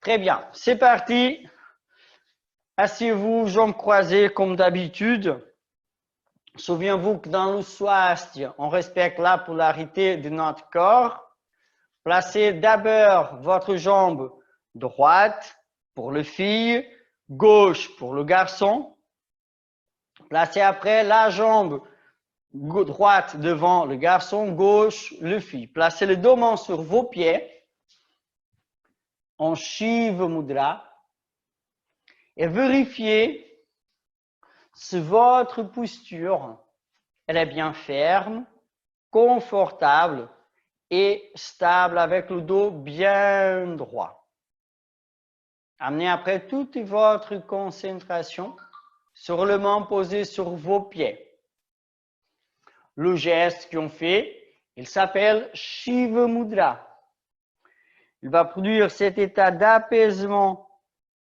Très bien, c'est parti. Asseyez-vous, jambes croisées comme d'habitude. Souvenez-vous que dans le swastika, on respecte la polarité de notre corps. Placez d'abord votre jambe droite pour le fille, gauche pour le garçon. Placez après la jambe droite devant le garçon, gauche le fille. Placez le dos main sur vos pieds en Shiva Mudra et vérifiez si votre posture elle est bien ferme, confortable et stable avec le dos bien droit. Amenez après toute votre concentration sur le main posé sur vos pieds. Le geste qu'on fait, il s'appelle Shiva Mudra. Il va produire cet état d'apaisement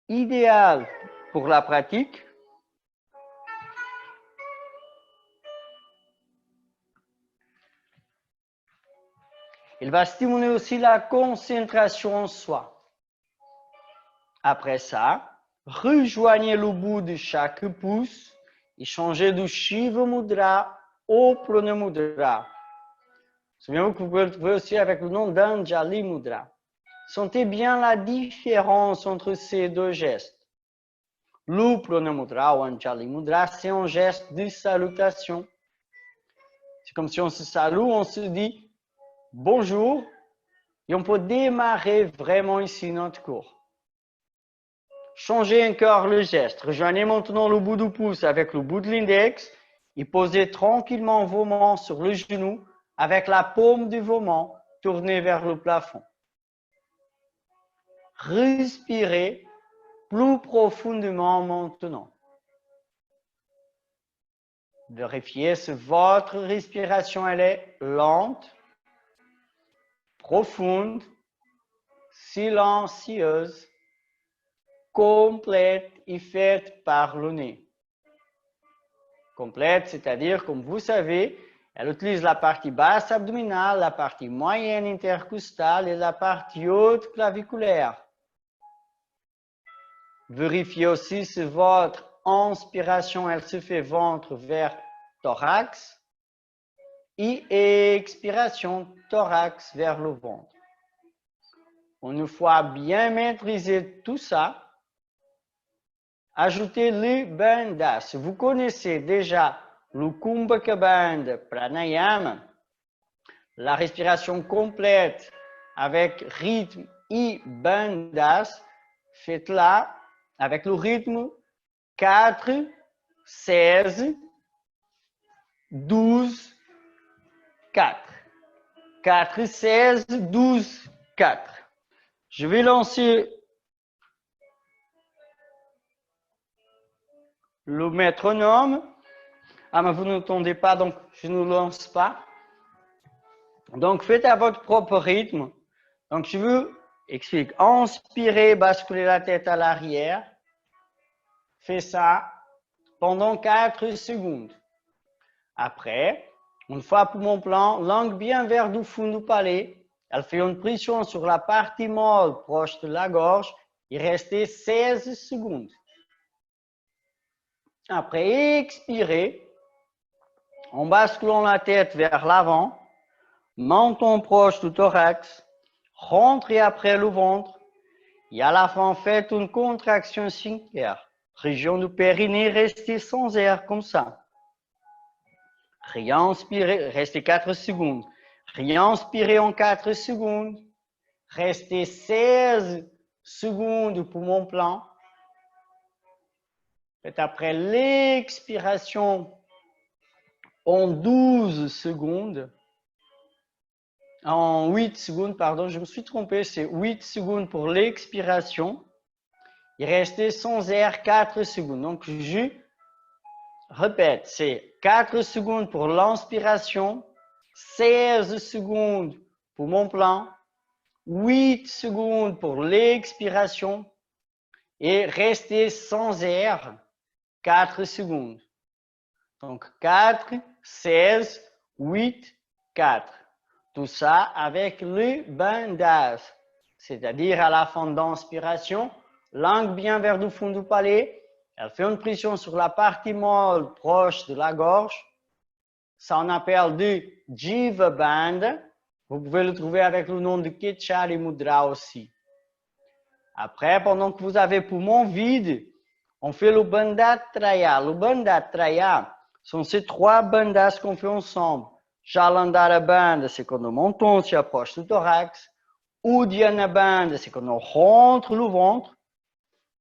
idéal pour la pratique. Il va stimuler aussi la concentration en soi. Après ça, rejoignez le bout de chaque pouce et changez de Shiva Mudra au Prana Mudra. Souvenez-vous que vous pouvez le trouver aussi avec le nom d'Anjali Mudra. Sentez bien la différence entre ces deux gestes. Le Prana Mudra ou Anjali Mudra, c'est un geste de salutation. C'est comme si on se salue, on se dit bonjour et on peut démarrer vraiment ici notre cours. Changez encore le geste. Rejoignez maintenant le bout du pouce avec le bout de l'index et posez tranquillement vos mains sur le genou avec la paume de vos mains tournée vers le plafond. Respirez plus profondément maintenant. Vérifiez si votre respiration elle est lente, profonde, silencieuse, complète et faite par le nez. Complète, c'est-à-dire, comme vous savez, elle utilise la partie basse abdominale, la partie moyenne intercostale et la partie haute claviculaire. Vérifiez aussi si votre inspiration, elle se fait ventre vers thorax et expiration thorax vers le ventre. Une fois bien maîtrisé tout ça, ajoutez le bandhas. Vous connaissez déjà le Kumbhaka Bandha Pranayama, la respiration complète avec rythme et bandhas. Faites-la avec le rythme 4, 16, 12, 4. 4, 16, 12, 4. Je vais lancer le métronome. Ah, mais vous n'entendez pas, donc je ne lance pas. Donc, faites à votre propre rythme. Donc, je vous explique. Inspirez, basculez la tête à l'arrière. Faites ça pendant 4 secondes. Après, une fois poumon plein, langue bien vers le fond du palais. Elle fait une pression sur la partie molle proche de la gorge et restez 16 secondes. Après, expirez en basculant la tête vers l'avant, menton proche du thorax, rentrez après le ventre et à la fin, faites une contraction sphincter. Région du périnée, restez sans air comme ça. Réinspirez, restez 4 secondes. Réinspirez en 4 secondes. Restez 16 secondes, poumon plein. Faites après l'expiration en 12 secondes. En 8 secondes, pardon, je me suis trompé, c'est 8 secondes pour l'expiration. Et restez sans air 4 secondes. Donc, je répète, c'est 4 secondes pour l'inspiration, 16 secondes poumon plein, 8 secondes pour l'expiration et restez sans air 4 secondes. Donc 4, 16, 8, 4. Tout ça avec le bandhas. c'est-à-dire à la fin d'inspiration, langue bien vers le fond du palais. Elle fait une pression sur la partie molle proche de la gorge. Ça on appelle du Jiva Bandha. Vous pouvez le trouver avec le nom de Ketchari Mudra aussi. Après, pendant que vous avez poumon vide, on fait le Bandha Traya. Le Bandha Traya sont ces 3 bandhas qu'on fait ensemble. Jalandhara Bandha, c'est quand le menton s'y approche du thorax. Uddiyana Bandha, c'est quand on rentre le ventre.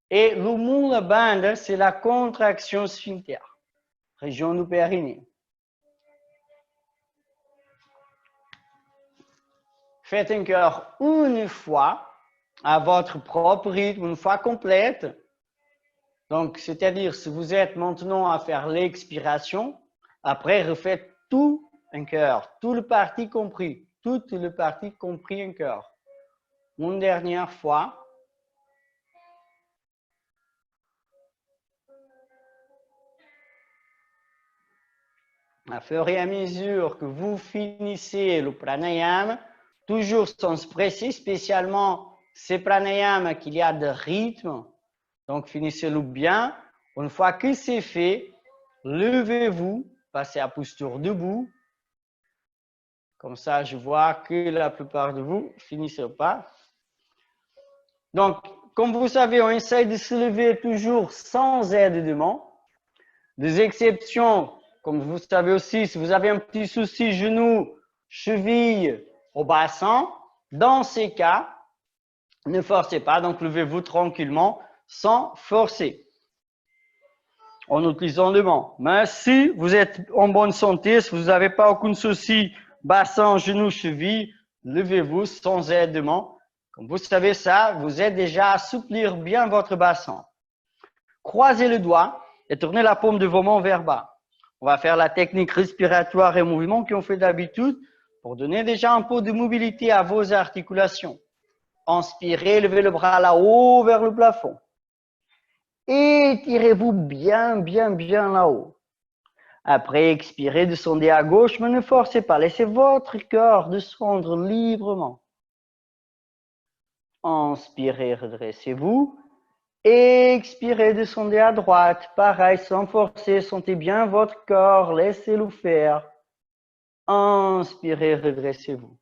Et le Mula Bandha, c'est la contraction sphincter, région du périnée. Faites un cœur une fois, à votre propre rythme, une fois complète. Donc, c'est-à-dire, si vous êtes maintenant à faire l'expiration, après, refaites tout un cœur, tout le parti compris, toute le parti compris un cœur. Une dernière fois. À fur et à mesure que vous finissez le pranayama, toujours sans se presser, spécialement ces pranayama qu'il y a de rythme. Donc, finissez-le bien. Une fois que c'est fait, levez-vous, passez à posture debout. Comme ça, je vois que la plupart de vous finissent pas. Donc, comme vous savez, on essaye de se lever toujours sans aide de main. Des exceptions, comme vous savez aussi, si vous avez un petit souci genou, cheville au bassin, dans ces cas, ne forcez pas, donc levez-vous tranquillement sans forcer, en utilisant les mains. Mais si vous êtes en bonne santé, si vous n'avez pas aucun souci, bassin, genou, cheville, levez-vous sans aide de main. Comme vous savez ça, vous aidez déjà à assouplir bien votre bassin. Croisez le doigt et tournez la paume de vos mains vers bas. On va faire la technique respiratoire et mouvement qu'on fait d'habitude pour donner déjà un peu de mobilité à vos articulations. Inspirez, levez le bras là-haut vers le plafond. Étirez-vous bien là-haut. Après, expirez, descendez à gauche, mais ne forcez pas. Laissez votre cœur descendre librement. Inspirez, redressez-vous. Expirez, descendez à droite. Pareil, sans forcer, sentez bien votre corps, laissez-le faire. Inspirez, redressez-vous.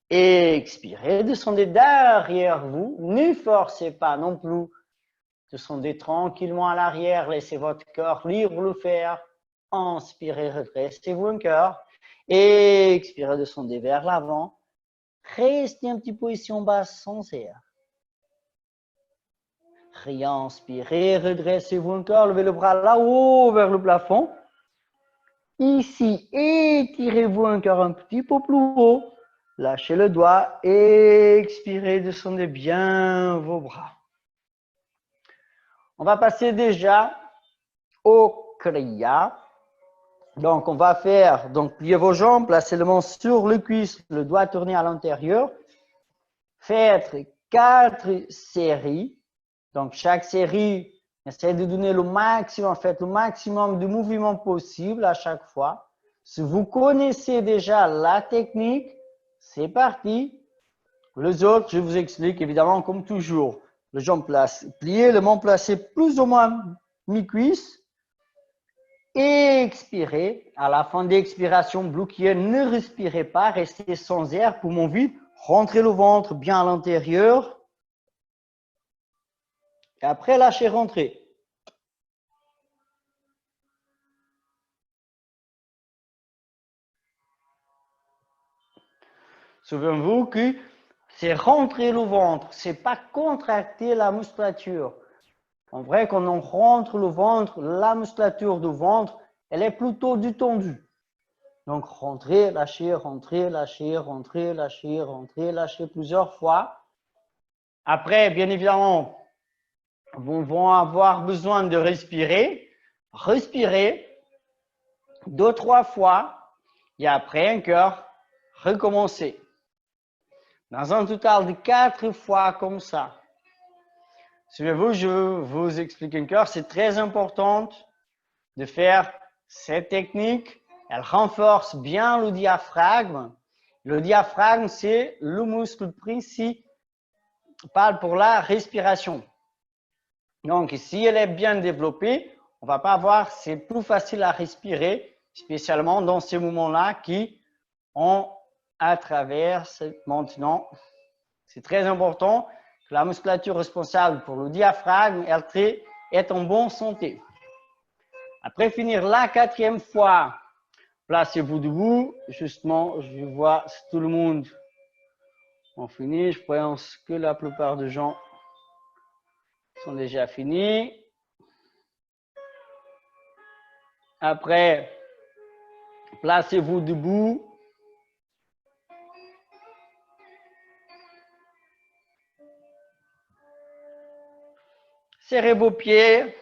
Expirez, descendez derrière vous. Ne forcez pas non plus. Descendez tranquillement à l'arrière, laissez votre corps libre le faire. Inspirez, redressez-vous un cœur. Expirez, descendez vers l'avant. Restez un petit peu ici en bas sans air. Inspirez, redressez-vous encore, levez le bras là-haut vers le plafond. Ici, étirez-vous encore un petit peu plus haut. Lâchez le doigt, expirez, descendez bien vos bras. On va passer déjà au Kriya. Donc, on va faire, plier vos jambes, placez le main sur le cuisse, le doigt tourné à l'intérieur. Faites 4 séries. Donc, chaque série, essayez de donner le maximum, faites le maximum de mouvements possible à chaque fois. Si vous connaissez déjà la technique, c'est parti. Les autres, je vous explique évidemment comme toujours. Les jambes pliées, les mains placées plus ou moins mi-cuisse. Expirez. À la fin d'expiration, bloquez, ne respirez pas, restez sans air, poumon vide. Rentrez le ventre bien à l'intérieur. Et après, lâchez, rentrez. Souvenez-vous que c'est rentrer le ventre, c'est pas contracter la musculature. En vrai, quand on rentre le ventre, la musculature du ventre, elle est plutôt détendue. Donc, rentrez, lâchez, rentrez, lâchez, rentrez, lâchez, rentrez, lâchez plusieurs fois. Après, bien évidemment, vous vont avoir besoin de respirer. Respirez 2-3 fois et après encore, recommencez. Dans un total de 4 fois comme ça. Suivez-vous, je vous explique encore, c'est très important de faire cette technique. Elle renforce bien le diaphragme. Le diaphragme, c'est le muscle Je parle pour la respiration. Donc, si elle est bien développée, on va pas voir, c'est plus facile à respirer, spécialement dans ces moments-là qui ont à travers maintenant. C'est très important que la musculature responsable pour le diaphragme est en bonne santé. Après finir la 4e fois, placez-vous debout. Justement, je vois si tout le monde a fini. Je pense que la plupart des gens sont déjà finis. Après, placez-vous debout. Serrez vos pieds.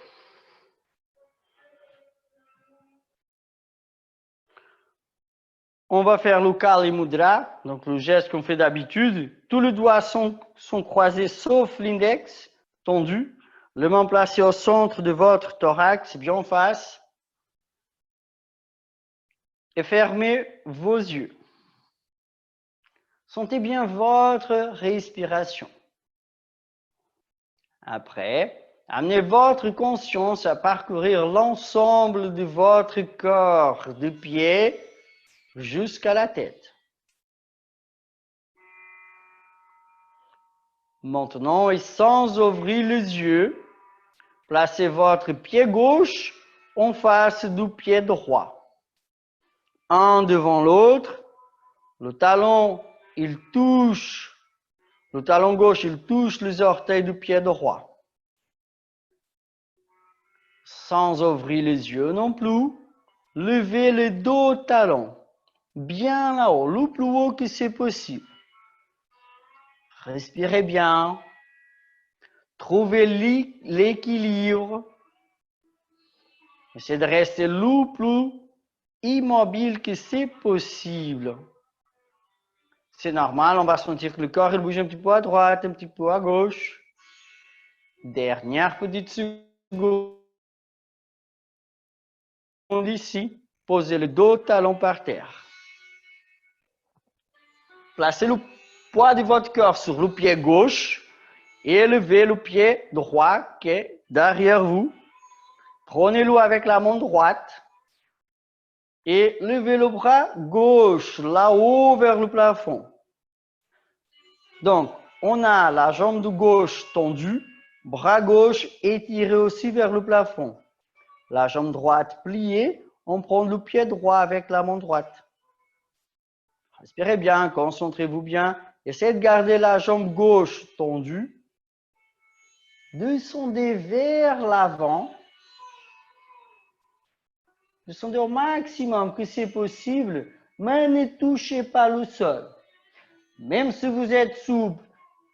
On va faire le Kali Mudra, donc le geste qu'on fait d'habitude. Tous les doigts sont croisés sauf l'index, tendu. Les mains placées au centre de votre thorax, bien en face. Et fermez vos yeux. Sentez bien votre respiration. Après, amenez votre conscience à parcourir l'ensemble de votre corps, du pied jusqu'à la tête. Maintenant, et sans ouvrir les yeux, placez votre pied gauche en face du pied droit. Un devant l'autre, le talon gauche, il touche les orteils du pied droit. Sans ouvrir les yeux non plus, levez les deux talons, bien là-haut, le plus haut que c'est possible. Respirez bien. Trouvez l'équilibre. Essayez de rester le plus immobile que c'est possible. C'est normal, on va sentir que le corps il bouge un petit peu à droite, un petit peu à gauche. Dernière petite seconde ici. Posez les deux talons par terre. Placez le poids de votre corps sur le pied gauche et élevez le pied droit qui est derrière vous. Prenez-le avec la main droite et levez le bras gauche là-haut vers le plafond. Donc, on a la jambe de gauche tendue, bras gauche étiré aussi vers le plafond. La jambe droite pliée, on prend le pied droit avec la main droite. Respirez bien, concentrez-vous bien. Essayez de garder la jambe gauche tendue. Descendez vers l'avant. Descendez au maximum que c'est possible, mais ne touchez pas le sol. Même si vous êtes souple,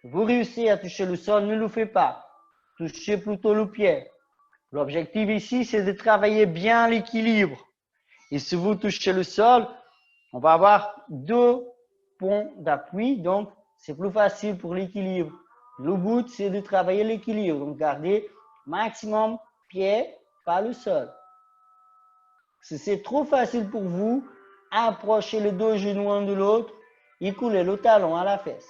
vous réussissez à toucher le sol, ne le faites pas. Touchez plutôt le pied. L'objectif ici, c'est de travailler bien l'équilibre. Et si vous touchez le sol, on va avoir deux points d'appui, donc c'est plus facile pour l'équilibre. Le but, c'est de travailler l'équilibre. Donc, gardez maximum pied, pas le sol. Si c'est trop facile pour vous, approchez les deux genoux un de l'autre et coulez le talon à la fesse.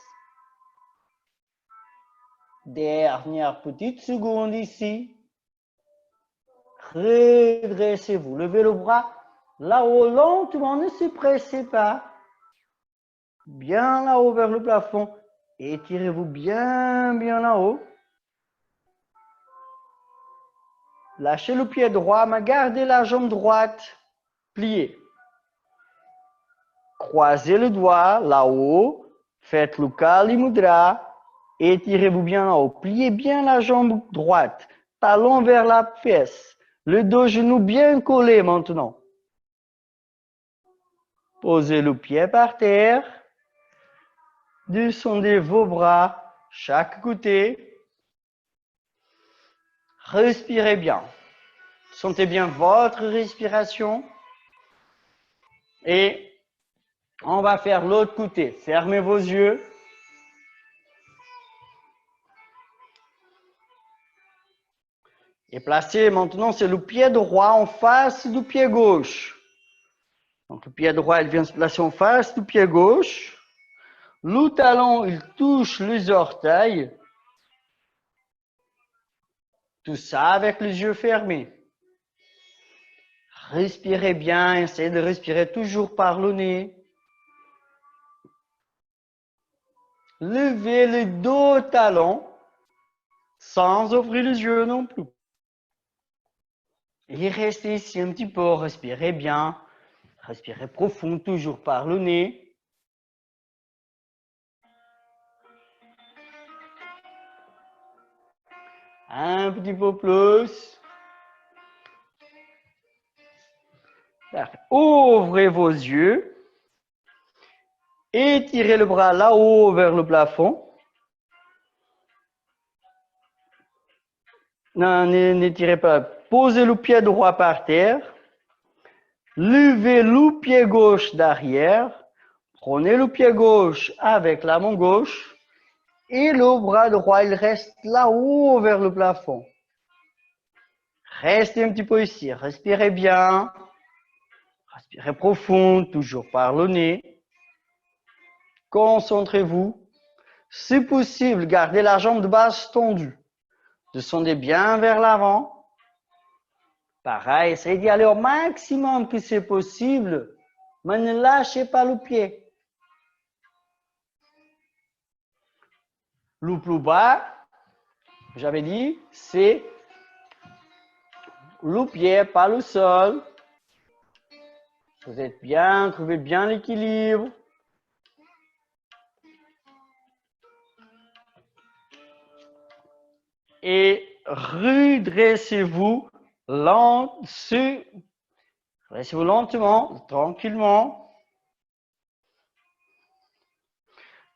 Dernière petite seconde ici. Redressez-vous. Levez le bras là-haut lentement, ne se pressez pas. Bien là-haut vers le plafond. Étirez-vous bien là-haut. Lâchez le pied droit, mais gardez la jambe droite pliée. Croisez le doigt là-haut. Faites le Kali Mudra. Étirez-vous bien là-haut. Pliez bien la jambe droite. Talon vers la fesse. Les deux genoux bien collés maintenant. Posez le pied par terre. Descendez vos bras chaque côté. Respirez bien. Sentez bien votre respiration. Et on va faire l'autre côté. Fermez vos yeux. Et placez maintenant, c'est le pied droit en face du pied gauche. Donc le pied droit, il vient se placer en face du pied gauche. Le talon, il touche les orteils. Tout ça avec les yeux fermés. Respirez bien, essayez de respirer toujours par le nez. Levez le dos au talon sans ouvrir les yeux non plus. Et restez ici un petit peu, respirez bien. Respirez profond, toujours par le nez. Un petit peu plus. Ouvrez vos yeux. Étirez le bras là-haut vers le plafond. Non, n'étirez pas. Posez le pied droit par terre. Levez le pied gauche derrière. Prenez le pied gauche avec la main gauche. Et le bras droit, il reste là-haut vers le plafond. Restez un petit peu ici. Respirez bien. Respirez profond, toujours par le nez. Concentrez-vous. Si possible, gardez la jambe de base tendue. Descendez bien vers l'avant. Pareil, essayez d'y aller au maximum que c'est possible, mais ne lâchez pas le pied. Le plus bas, j'avais dit, c'est le pied, pas le sol. Vous êtes bien, trouvez bien l'équilibre. Et redressez-vous lentement, tranquillement.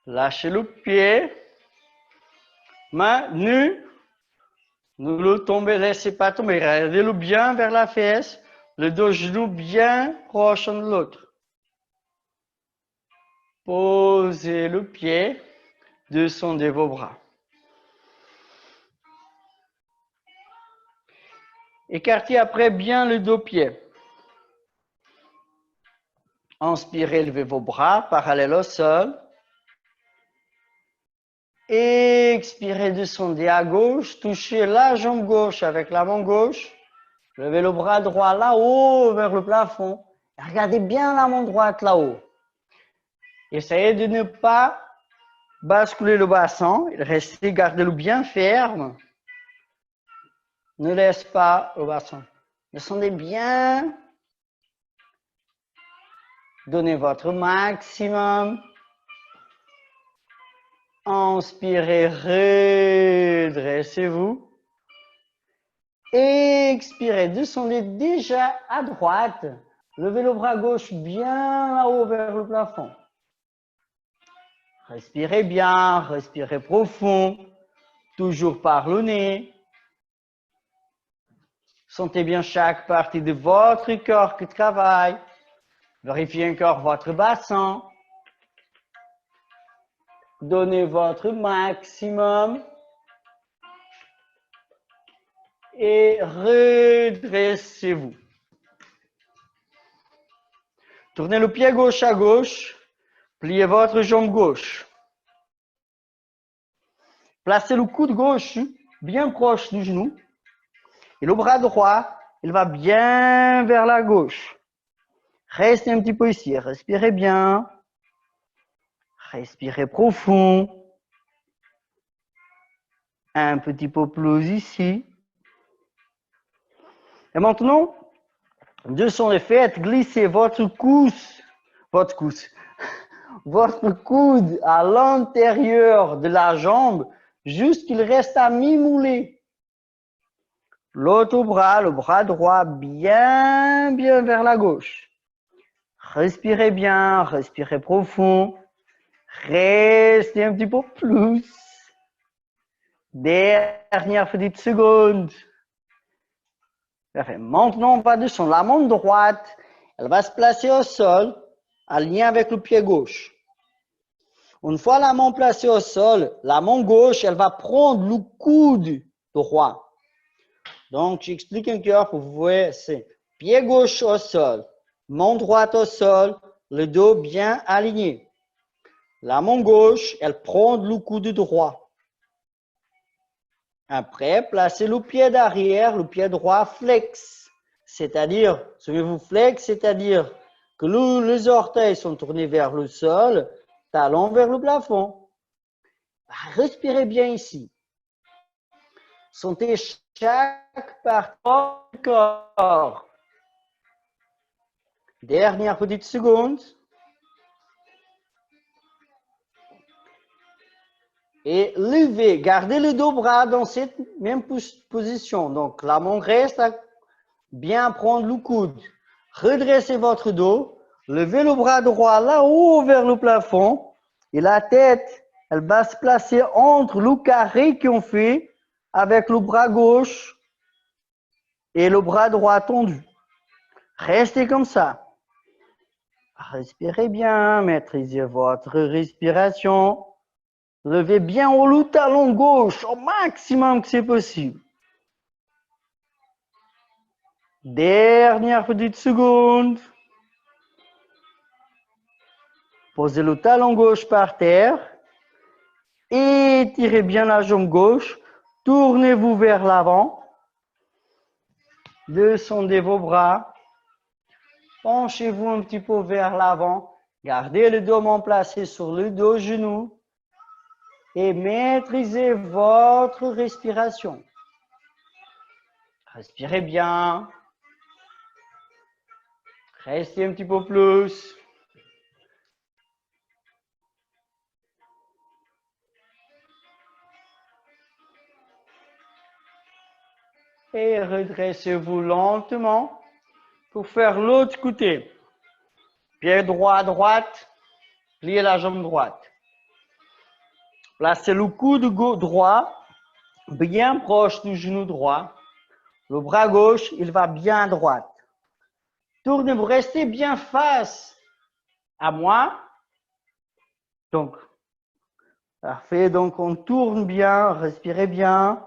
Lâchez le pied. Main nue. Ne le tombez, laissez pas tomber. Regardez-le bien vers la fesse. Le dos genou bien proche de l'autre. Posez le pied. Descendez vos bras. Écartez après bien le dos pied. Inspirez, levez vos bras parallèles au sol. Expirez, descendez à gauche. Touchez la jambe gauche avec la main gauche. Levez le bras droit là-haut vers le plafond. Regardez bien la main droite là-haut. Essayez de ne pas basculer le bassin. Restez, gardez-le bien ferme. Ne laisse pas le bassin. Descendez bien. Donnez votre maximum. Inspirez, redressez-vous. Expirez, descendez déjà à droite. Levez le bras gauche bien là-haut vers le plafond. Respirez bien, respirez profond, toujours par le nez. Sentez bien chaque partie de votre corps qui travaille. Vérifiez encore votre bassin. Donnez votre maximum. Et redressez-vous. Tournez le pied gauche à gauche. Pliez votre jambe gauche. Placez le coude gauche bien proche du genou. Et le bras droit, il va bien vers la gauche. Restez un petit peu ici. Respirez bien. Respirez profond. Un petit peu plus ici. Et maintenant, de son effet, glissez votre coude à l'intérieur de la jambe, juste qu'il reste à mi-mouler. L'autre bras, le bras droit, bien vers la gauche. Respirez bien, respirez profond. Restez un petit peu plus. Dernière petite seconde. Parfait. Maintenant, on va descendre. La main droite, elle va se placer au sol, alignée avec le pied gauche. Une fois la main placée au sol, la main gauche, elle va prendre le coude droit. Donc, j'explique encore pour vous voir. C'est pied gauche au sol, main droite au sol, le dos bien aligné. La main gauche, elle prend le coude droit. Après, placez le pied derrière, le pied droit flex. C'est-à-dire, souvenez-vous flex, c'est-à-dire que les orteils sont tournés vers le sol, talons vers le plafond. Respirez bien ici. Sentez chaque partie du corps. Dernière petite seconde. Et levez, gardez les deux bras dans cette même position. Donc, la main reste à bien prendre le coude. Redressez votre dos. Levez le bras droit là-haut vers le plafond. Et la tête, elle va se placer entre le carré qu'on fait avec le bras gauche et le bras droit tendu. Restez comme ça. Respirez bien, maîtrisez votre respiration. Levez bien haut le talon gauche au maximum que c'est possible. Dernière petite seconde. Posez le talon gauche par terre. Étirez bien la jambe gauche. Tournez-vous vers l'avant. Descendez vos bras. Penchez-vous un petit peu vers l'avant. Gardez le dos main placé sur le dos genou. Et maîtrisez votre respiration. Respirez bien. Restez un petit peu plus. Et redressez-vous lentement pour faire l'autre côté. Pied droit à droite, pliez la jambe droite. Placez le coude droit bien proche du genou droit. Le bras gauche, il va bien à droite. Tournez-vous, restez bien face à moi. Donc, parfait. Donc, on tourne bien, respirez bien.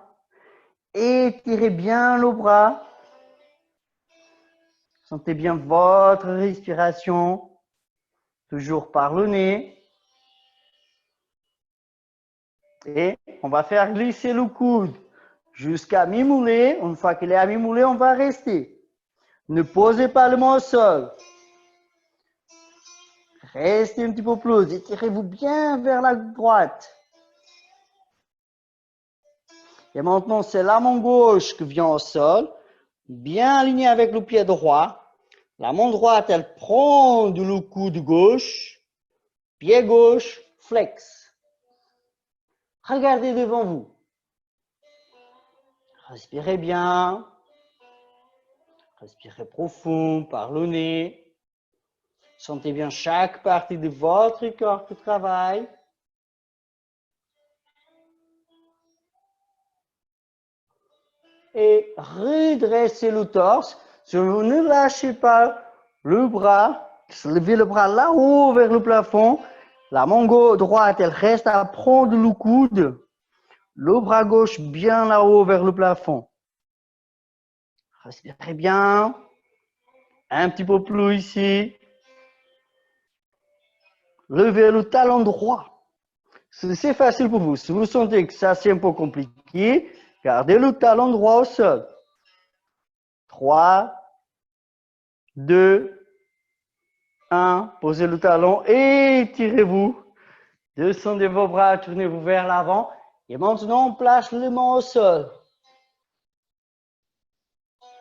Étirez bien le bras. Sentez bien votre respiration. Toujours par le nez. Et on va faire glisser le coude jusqu'à mi-moulé. Une fois qu'il est à mi-moulé, on va rester. Ne posez pas le main au sol. Restez un petit peu plus. Étirez-vous bien vers la droite. Et maintenant, c'est la main gauche qui vient au sol. Bien alignée avec le pied droit. La main droite, elle prend le coude gauche. Pied gauche, flex. Regardez devant vous. Respirez bien. Respirez profond par le nez. Sentez bien chaque partie de votre corps qui travaille. Et redressez le torse. Ne lâchez pas le bras. Levez le bras là-haut vers le plafond. La main droite, elle reste à prendre le coude. Le bras gauche bien là-haut vers le plafond. Respirez bien. Un petit peu plus ici. Levez le talon droit. C'est facile pour vous. Si vous sentez que ça c'est un peu compliqué, gardez le talon droit au sol. 3, 2, 1. Posez le talon et étirez-vous. Descendez vos bras, tournez-vous vers l'avant. Et maintenant, on place les mains au sol.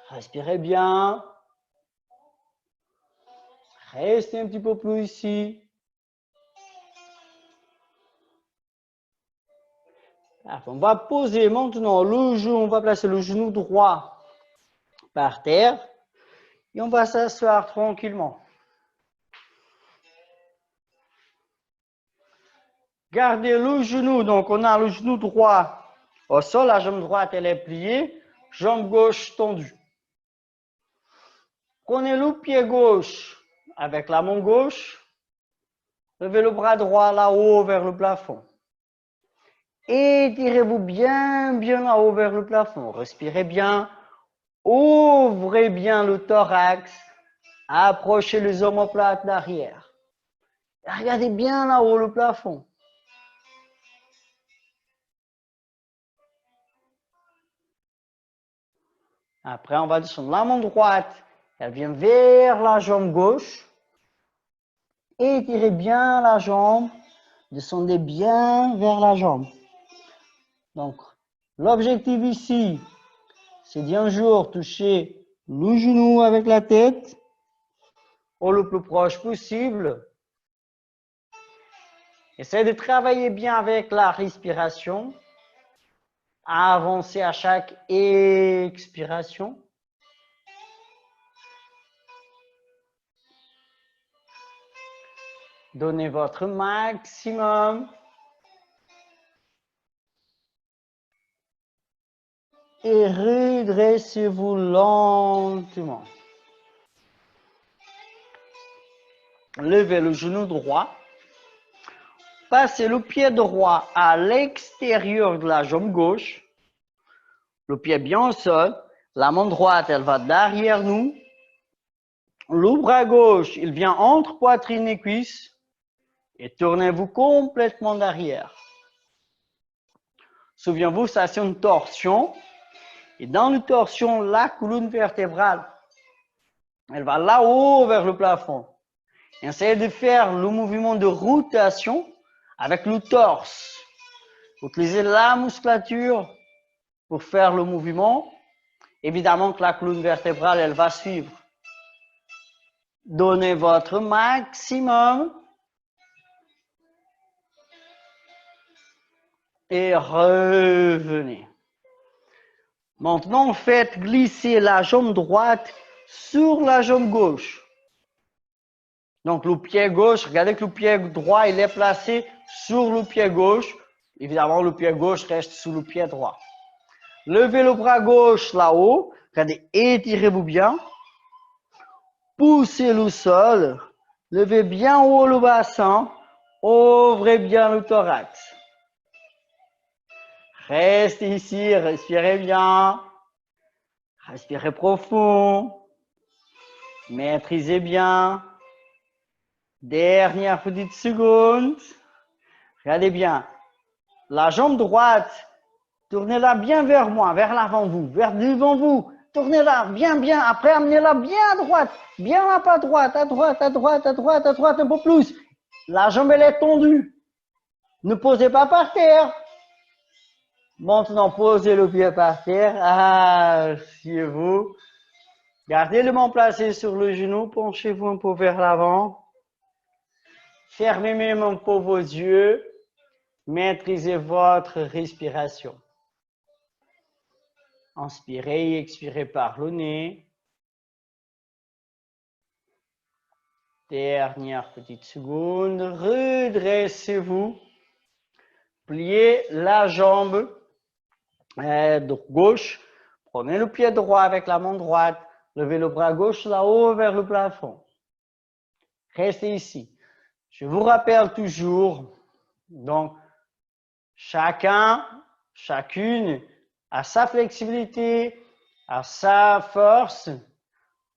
Respirez bien. Restez un petit peu plus ici. On va poser maintenant le genou, on va placer le genou droit par terre et on va s'asseoir tranquillement. Gardez le genou, donc on a le genou droit au sol, la jambe droite elle est pliée, jambe gauche tendue. Prenez le pied gauche avec la main gauche, levez le bras droit là-haut vers le plafond. Étirez-vous bien là-haut vers le plafond. Respirez bien. Ouvrez bien le thorax. Approchez les omoplates d'arrière. Regardez bien là-haut le plafond. Après, on va descendre. La main droite, elle vient vers la jambe gauche. Étirez bien la jambe. Descendez bien vers la jambe. Donc, l'objectif ici, c'est d'un jour toucher le genou avec la tête, ou le plus proche possible. Essayez de travailler bien avec la respiration. Avancez à chaque expiration. Donnez votre maximum. Et redressez-vous lentement. Levez le genou droit. Passez le pied droit à l'extérieur de la jambe gauche. Le pied bien au sol. La main droite, elle va derrière nous. Le bras gauche, il vient entre poitrine et cuisse. Et tournez-vous complètement derrière. Souvenez-vous, ça c'est une torsion. Et dans la torsion, la colonne vertébrale, elle va là-haut vers le plafond. Essayez de faire le mouvement de rotation avec le torse. Utilisez la musculature pour faire le mouvement. Évidemment que la colonne vertébrale, elle va suivre. Donnez votre maximum. Et revenez. Maintenant, faites glisser la jambe droite sur la jambe gauche. Donc, le pied gauche, regardez que le pied droit, il est placé sur le pied gauche. Évidemment, le pied gauche reste sous le pied droit. Levez le bras gauche là-haut. Regardez, étirez-vous bien. Poussez le sol. Levez bien haut le bassin. Ouvrez bien le thorax. Restez ici, respirez bien. Respirez profond. Maîtrisez bien. Dernière petite seconde. Regardez bien. La jambe droite, tournez-la bien vers moi, vers l'avant vous, vers devant vous. Tournez-la bien, bien. Après, amenez-la bien à droite. Bien à pas droite, à droite, à droite, à droite, à droite, un peu plus. La jambe, elle est tendue. Ne posez pas par terre. Maintenant, posez le pied par terre. Asseyez-vous. Gardez le main placé sur le genou. Penchez-vous un peu vers l'avant. Fermez même un peu vos yeux. Maîtrisez votre respiration. Inspirez et expirez par le nez. Dernière petite seconde. Redressez-vous. Pliez la jambe gauche. Prenez le pied droit avec la main droite. Levez le bras gauche là-haut vers le plafond. Restez ici. Je vous rappelle toujours, donc, chacun, chacune a sa flexibilité, a sa force.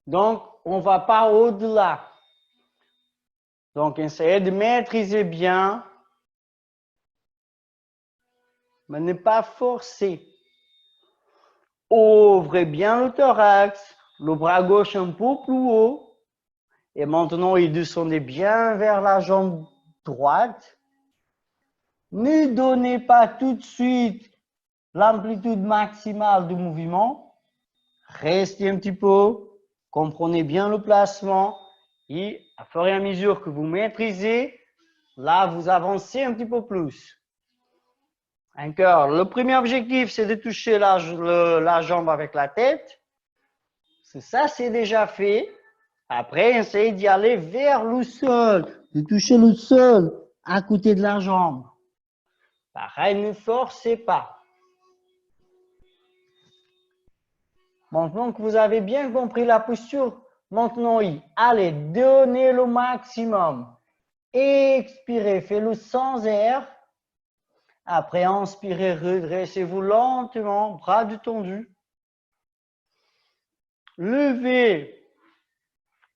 Donc, on ne va pas au-delà. Donc, essayez de maîtriser bien, mais ne pas forcer. Ouvrez bien le thorax, le bras gauche un peu plus haut. Et maintenant, il descendez bien vers la jambe droite. Ne donnez pas tout de suite l'amplitude maximale du mouvement. Restez un petit peu, comprenez bien le placement et à fur et à mesure que vous maîtrisez, là, vous avancez un petit peu plus. Encore, le premier objectif, c'est de toucher la jambe avec la tête. Ça, c'est déjà fait. Après, essayez d'y aller vers le sol, de toucher le sol à côté de la jambe. Pareil, ne forcez pas. Maintenant que vous avez bien compris la posture, maintenant, allez, donnez le maximum. Expirez, faites-le sans air. Après, inspirez, redressez-vous lentement, bras détendus. Levez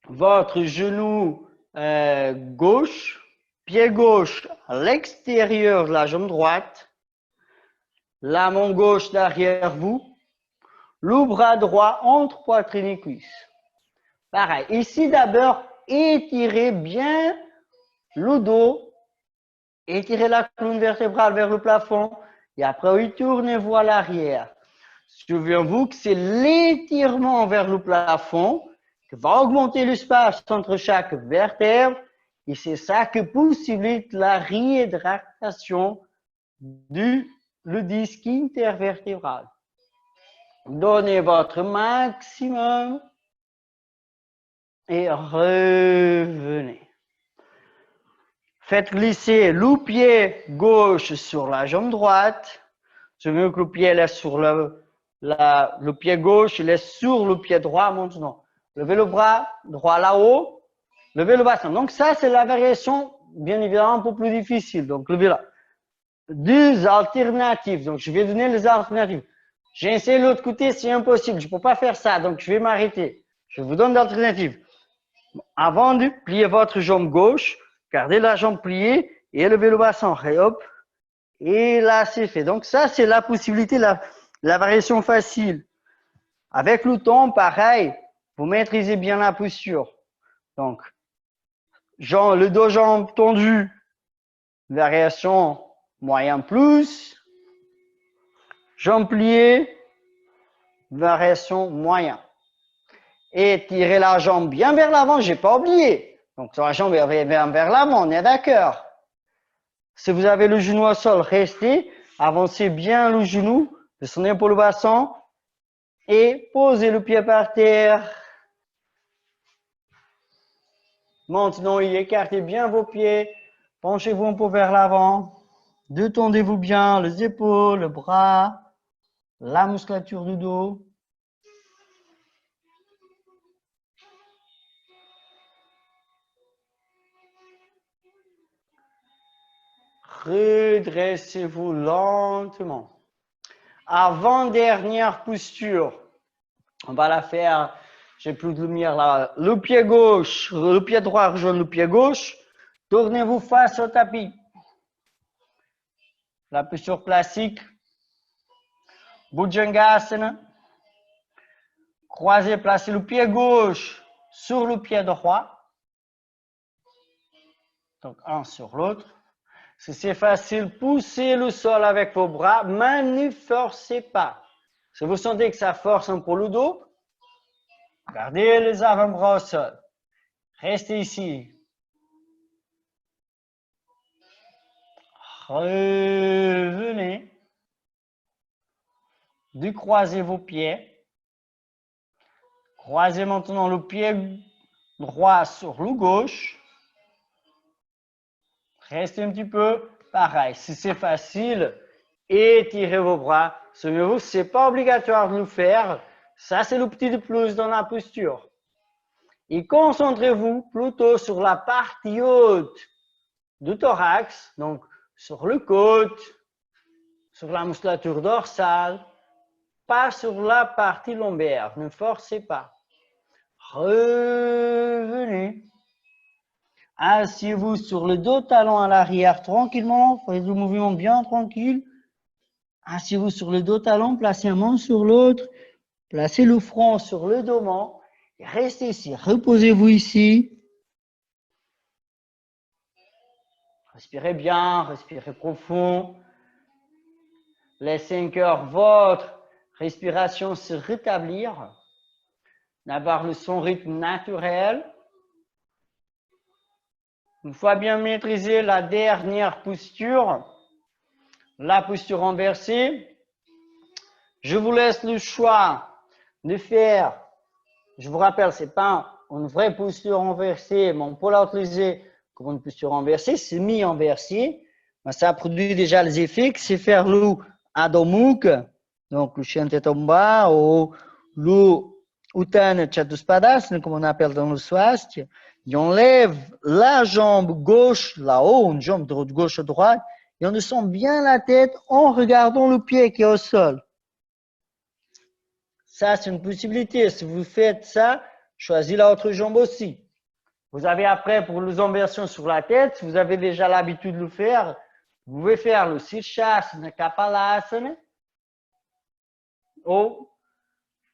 votre genou gauche, pied gauche à l'extérieur de la jambe droite, la main gauche derrière vous, le bras droit entre poitrine et cuisse. Pareil. Ici, d'abord, étirez bien le dos. Étirez la colonne vertébrale vers le plafond. Et après, oui, tournez-vous à l'arrière. Souvenez-vous que c'est l'étirement vers le plafond qui va augmenter l'espace entre chaque vertèbre. Et c'est ça qui possibilite la réhydratation du disque intervertébral. Donnez votre maximum et revenez. Faites glisser le pied gauche sur la jambe droite. Je veux que le pied est sur le pied gauche, il est sur le pied droit maintenant. Levez le bras droit là-haut, levez le bassin. Donc ça, c'est la variation, bien évidemment, un peu plus difficile. Donc levez-la. Deux alternatives. Donc je vais donner les alternatives. J'ai essayé l'autre côté, c'est impossible. Je ne peux pas faire ça, donc je vais m'arrêter. Je vous donne l'alternative. Avant de plier votre jambe gauche, gardez la jambe pliée et levez le bassin. Et hop. Et là, c'est fait. Donc ça, c'est la possibilité, la variation facile. Avec le temps, pareil, vous maîtrisez bien la posture. Donc, le dos jambe tendue, variation moyen plus. Jambe pliée, variation moyen. Et tirez la jambe bien vers l'avant, j'ai pas oublié. Donc, la jambe vers l'avant, on est d'accord. Si vous avez le genou au sol, restez, avancez bien le genou, descendez pour le bassin et posez le pied par terre. Maintenant, écartez bien vos pieds, penchez-vous un peu vers l'avant, détendez-vous bien les épaules, le bras, la musculature du dos. Redressez-vous lentement. Avant-dernière posture. On va la faire. J'ai plus de lumière là. Le pied gauche, le pied droit rejoint le pied gauche. Tournez-vous face au tapis. La posture classique. Bhujangasana. Croisez, placez le pied gauche sur le pied droit. Donc, un sur l'autre. Si c'est facile, poussez le sol avec vos bras, mais ne forcez pas. Si vous sentez que ça force un peu le dos, gardez les avant-bras au sol. Restez ici. Revenez. Décroisez vos pieds. Croisez maintenant le pied droit sur le gauche. Restez un petit peu. Pareil, si c'est facile, étirez vos bras. Souvenez-vous, ce n'est pas obligatoire de le faire. Ça, c'est le petit plus dans la posture. Et concentrez-vous plutôt sur la partie haute du thorax, donc sur le côte, sur la musculature dorsale, pas sur la partie lombaire. Ne forcez pas. Revenez. Asseyez-vous sur le dos, talon à l'arrière tranquillement. Faites le mouvement bien tranquille. Asseyez-vous sur le dos, talon, placez un main sur l'autre. Placez le front sur le dos. Et restez ici. Reposez-vous ici. Respirez bien, respirez profond. Laissez un cœur votre respiration se rétablir. D'avoir son rythme naturel. Une fois bien maîtrisé la dernière posture, la posture inversée, je vous laisse le choix de faire, je vous rappelle, ce n'est pas une vraie posture inversée, mais on peut l'utiliser comme une posture inversée, semi-inversée, mais ça produit déjà les effets, c'est faire le Adho Mukha, donc le chien tête en bas, ou le Utthana Chatuspadasana, comme on appelle dans le Swastika. Et on lève la jambe gauche là-haut, une jambe de gauche à droite, et on descend bien la tête en regardant le pied qui est au sol. Ça, c'est une possibilité. Si vous faites ça, choisissez l'autre jambe aussi. Vous avez après, pour les inversions sur la tête, si vous avez déjà l'habitude de le faire, vous pouvez faire le Sirsasana, Kapalasana, ou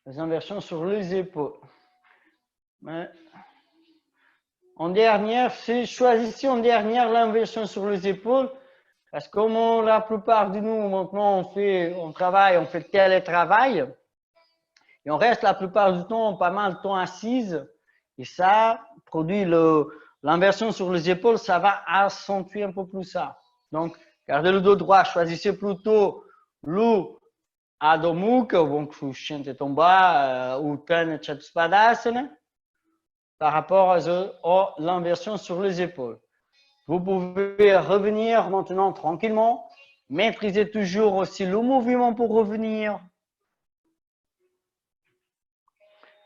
les inversions sur les épaules. Mais en dernière, choisissez en dernière l'inversion sur les épaules, parce que comme la plupart de nous, maintenant, on travaille, on fait le télétravail, et on reste la plupart du temps, pas mal de temps assise, et ça produit l'inversion sur les épaules, ça va accentuer un peu plus ça. Donc, gardez le dos droit, choisissez plutôt le Adho Mukha, donc vous chantez en bas, ou Utthana Chatuspadasana, par rapport à l'inversion sur les épaules. Vous pouvez revenir maintenant tranquillement, maîtrisez toujours aussi le mouvement pour revenir.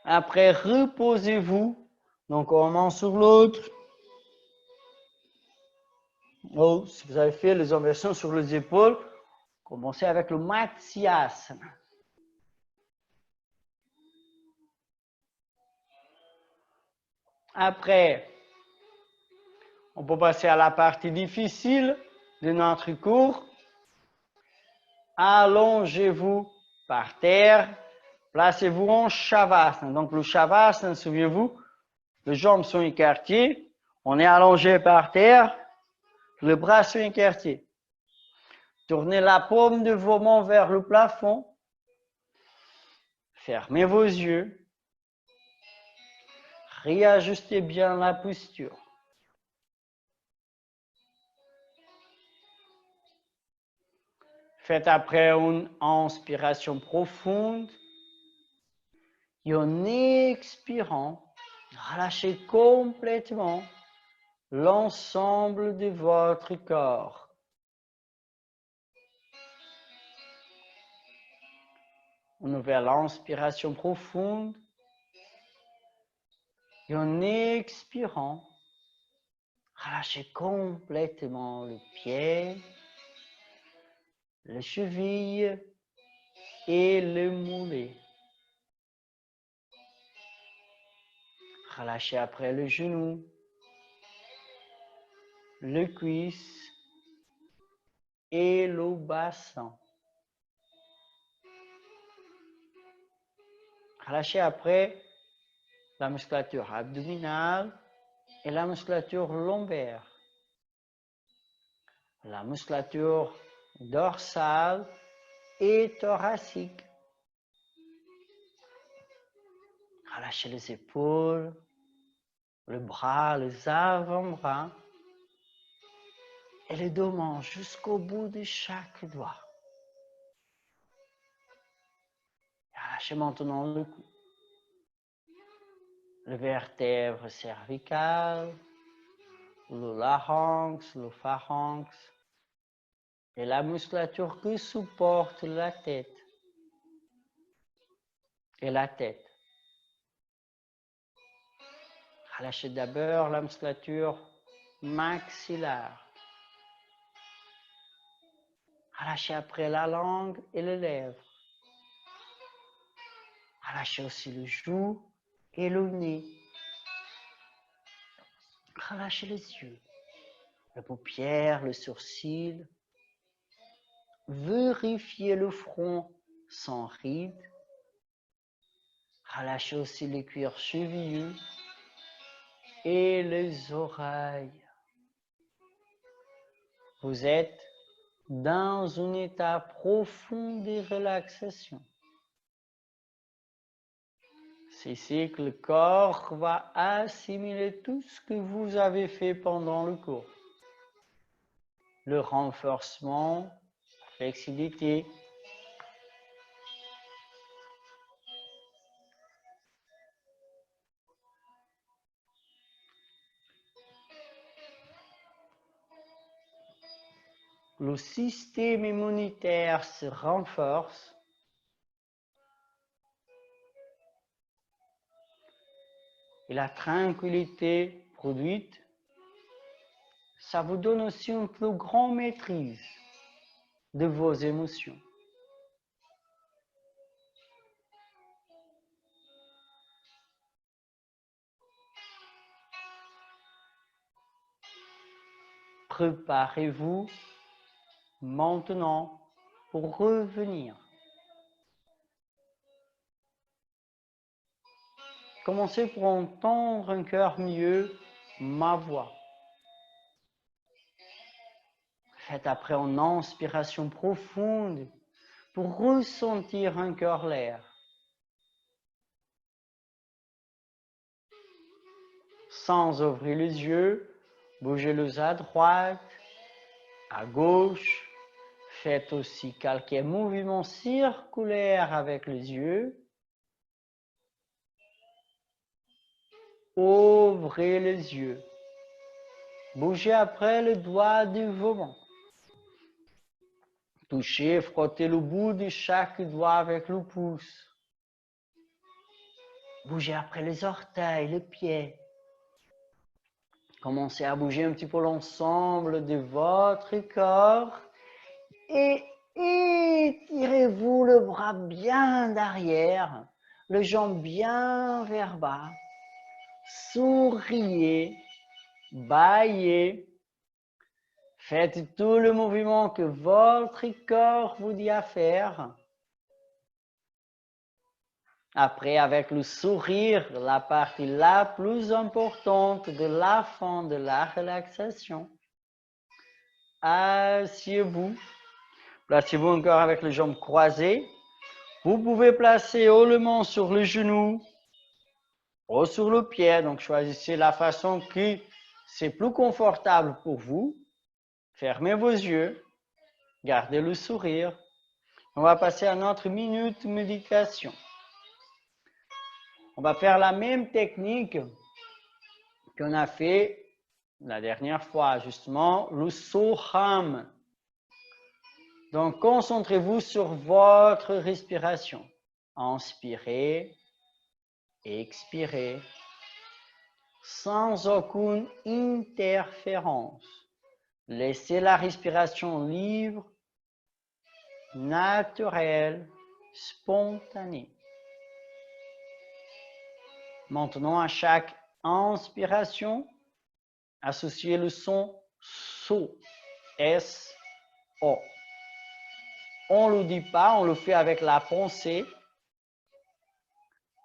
Après, reposez-vous, donc une main sur l'autre. Oh, si vous avez fait les inversions sur les épaules, commencez avec le Matsyasana. Après, on peut passer à la partie difficile de notre cours. Allongez-vous par terre, placez-vous en Shavasana. Donc le Shavasana, souvenez-vous, les jambes sont écartées, on est allongé par terre, les bras sont écartés. Tournez la paume de vos mains vers le plafond. Fermez vos yeux. Réajustez bien la posture. Faites après une inspiration profonde. Et en expirant, relâchez complètement l'ensemble de votre corps. Une nouvelle inspiration profonde. Et en expirant, relâchez complètement le pied, les chevilles et le mollet. Relâchez après le genou, le cuisse et le bassin. Relâchez après la musculature abdominale et la musculature lombaire, la musculature dorsale et thoracique. Relâchez les épaules, le bras, les avant-bras et les deux mains jusqu'au bout de chaque doigt. Relâchez maintenant le cou, le vertèbre cervical, le larynx, le pharynx et la musculature qui supporte la tête et la tête. Relâchez d'abord la musculature maxillaire. Relâchez après la langue et les lèvres. Relâchez aussi le joue et le nez. Relâchez les yeux, les paupières, le sourcil. Vérifiez le front sans rides. Relâchez aussi les cuirs chevillus et les oreilles. Vous êtes dans un état profond de relaxation. C'est ici que le corps va assimiler tout ce que vous avez fait pendant le cours. Le renforcement, la flexibilité, le système immunitaire se renforce. Et la tranquillité produite, ça vous donne aussi une plus grande maîtrise de vos émotions. Préparez-vous maintenant pour revenir. commencez pour entendre un cœur mieux ma voix. Faites après une inspiration profonde pour ressentir un cœur l'air. Sans ouvrir les yeux, bougez-les à droite, à gauche. Faites aussi quelques mouvements circulaires avec les yeux. Ouvrez les yeux. Bougez après le doigt devant. Touchez, frottez le bout de chaque doigt avec le pouce. Bougez après les orteils, les pieds. Commencez à bouger un petit peu l'ensemble de votre corps et étirez-vous le bras bien derrière, le jambe bien vers bas. Souriez, bâillez. Faites tout le mouvement que votre corps vous dit à faire. Après, avec le sourire, la partie la plus importante de la fin de la relaxation. Asseyez-vous. Placez-vous encore avec les jambes croisées. Vous pouvez placer ou le main sur le genou ou sur le pied. Donc, choisissez la façon qui c'est plus confortable pour vous. Fermez vos yeux. Gardez le sourire. On va passer à notre minute méditation. On va faire la même technique qu'on a fait la dernière fois, justement, le Soham. Donc, concentrez-vous sur votre respiration. Inspirez, expirez, sans aucune interférence. Laissez la respiration libre, naturelle, spontanée. Maintenant, à chaque inspiration, associez le son SO, S-O. On ne le dit pas, on le fait avec la pensée.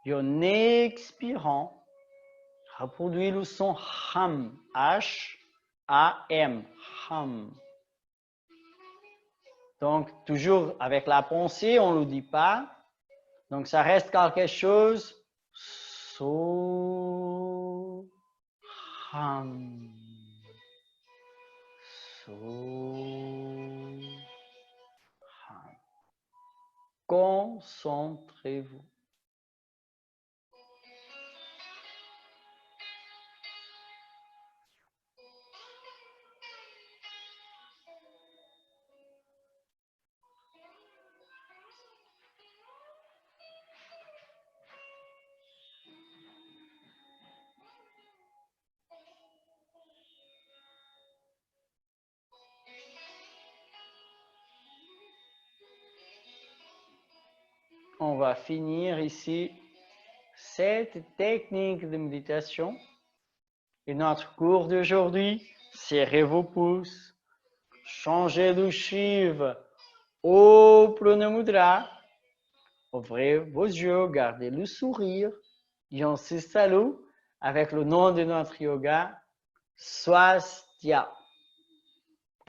Et en expirant, reproduisez le son HAM, H-A-M, HAM. Donc, toujours avec la pensée, on ne le dit pas. Donc, ça reste quelque chose. So, HAM. So, HAM. Concentrez-vous. On va finir ici cette technique de méditation. Et notre cours d'aujourd'hui, serrez vos pouces, changez de Shiva au Pranamudra, ouvrez vos yeux, gardez le sourire, et on se salue avec le nom de notre yoga, Swastika.